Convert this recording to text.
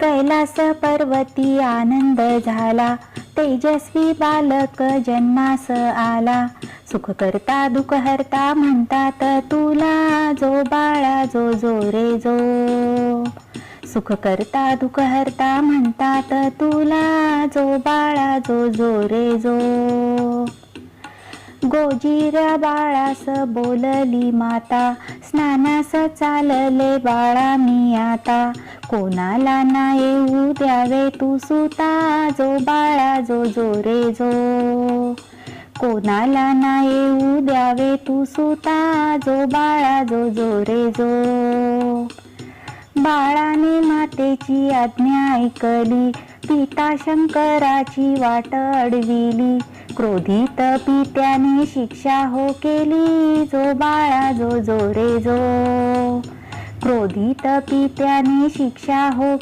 कैलास पर्वती आनंद झाला, तेजस्वी बालक जन्मास आला. सुख करता दुःख हरता म्हणतात तुला, जो बाळा जो जो रे जो. सुख करता दुःख हरता म्हणतात तुला, जो बाळा जो जो रे जो. गोजिऱ्या बाळास बोलली माता, स्नानास चालले बाळा मी आता. कोणाला ना येऊ द्यावे तू सुता, जो बाळा जो जो रे जो. कोणाला ना येऊ द्यावे तू सुता, जो बाळा जो जो रे जो. बाळाने मातेची आज्ञा ऐकली, पिता शंकराची वाट अडविली. क्रोधित पित्याने शिक्षा हो केली, जो बाळा जो जो रे जो. क्रोधित पित्याने शिक्षा हो